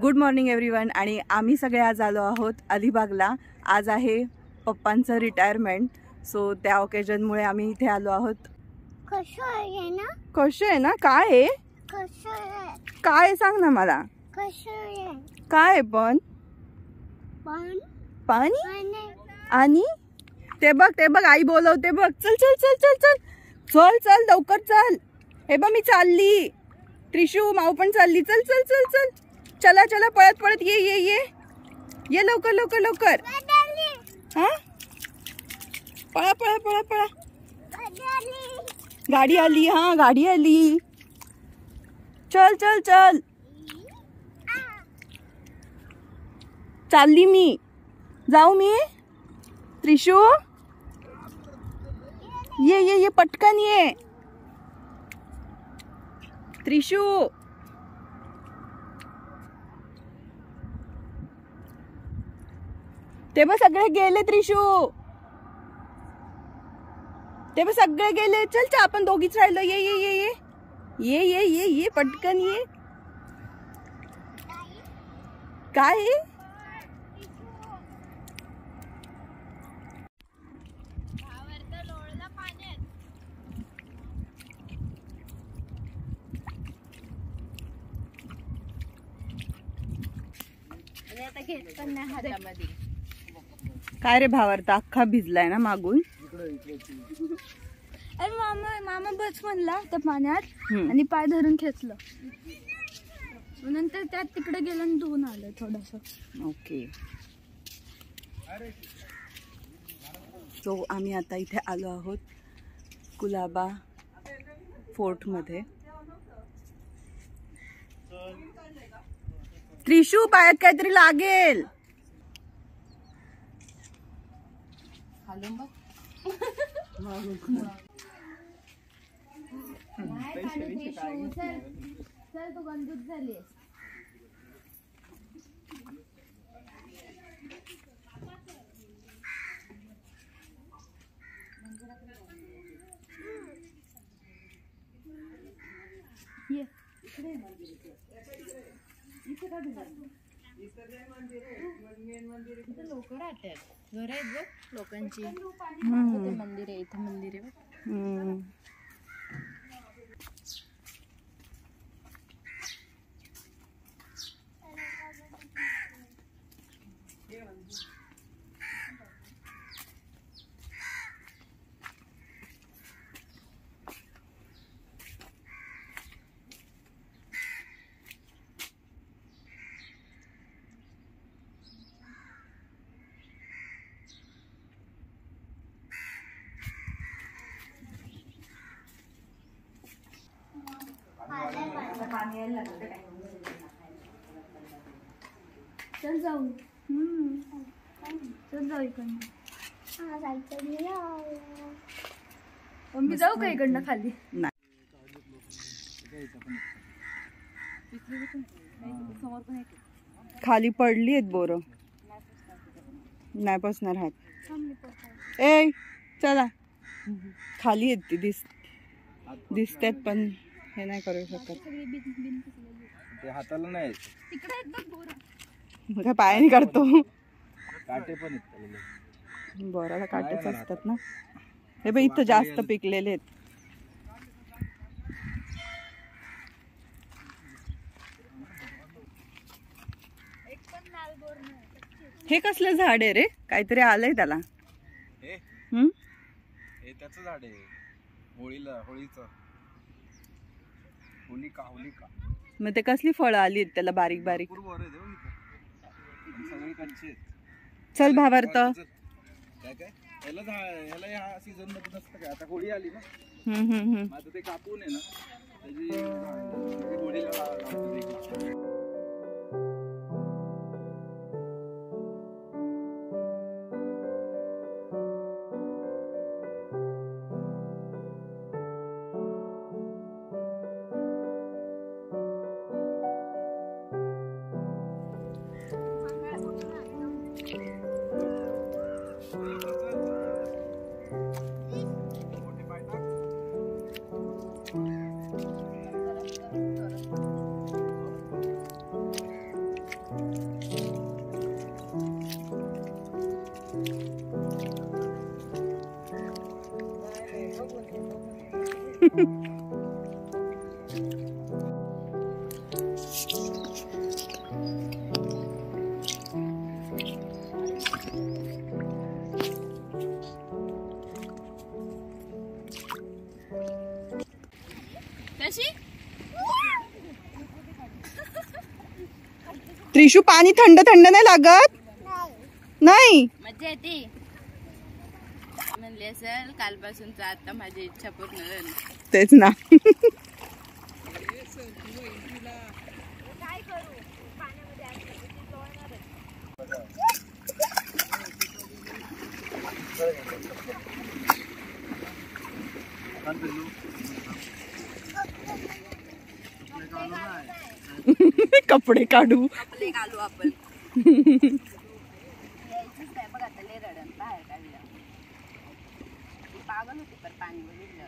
Good morning everyone. आणि आम्ही सगळे आज आलो आहोत अलिबागला. आज आहे पप्पांचं रिटायरमेंट, सो त्या ओकेजनमुळे आम्ही इथे आलो आहोत. कसं आहे ना? कशे आहे ना? काय आहे? कसं आहे? काय सांग ना मला. कसं आहे? काय पण पण पाणी आणि ते बघ आई बोलवते बघ. चल चल चल चल चल चल चल लवकर चल. हे बघ मी चालली. त्रिशू माऊ पण चालली. चल चल चल चल चला चला पळत पळत ये ये ये ये लवकर लवकर लवकर. हा पळा पळा पळा पळा. गाडी आली. हा गाडी आली. चल चल चल. चालली मी. जाऊ मी. त्रिशू ये ये ये पटकन ये. त्रिशू ते बघ सगळे गेले. त्रिशू ते बघ सगळे गेले. चल चल आपण दोघीच राहिलो. ये ये ये ये ये ये ये ये पटकन ये. काय काय रे भावार्थ अख्खा भिजलाय ना मागून. अरे मामा बस म्हणला त्या पाण्यात आणि पाय धरून खेचलं. नंतर त्यात तिकडे गेलं आणि धुवून आलं थोडस. ओके. सो आम्ही आता इथे आलो आहोत कुलाबा फोर्ट मध्ये. त्रिशू पायात काहीतरी लागेल. चल तू गंजूत झाली. लोक राहतात. घर आहेत बघ लोकांची. मंदिर आहे. इथं मंदिर आहे. चल जाऊ. चल जाऊ इकडनं. मी जाऊ का इकडनं खाली? खाली पडली आहेत बोर. नाही बसणार हात. ए चला खाली आहेत ती दिसतात पण हे नाही करू शकत. हाताला नाही काय पायाने काढतो. काटे पण बोराला काटेच असतात ना. हे बघ इथं जास्त पिकलेले आहेत. हे कसलं झाड आहे रे? काहीतरी आलंय त्याला. हे त्याचं झाड आहे. होळीचं होलिका. मग ते कसली फळं आली आहेत त्याला बारीक बारीक. चल भावार्थ. ह्याला ह्या सीझन मध्ये नसतं काय. आता होळी आली ना. आता ते कापून आहे ना त्याची होळीला. त्रिशू पाणी थंड थंड नाही लागत? नाही मजा येते म्हणले असेल कालपासूनचा आता माझी इच्छा पूर्ण झाली. तेच ना. कपडे काढू. कपडे घालू आपण. यायचीच काय बघ आता लय रडण बाहेर काढलं. पागल होती पण पाणी बघितलं.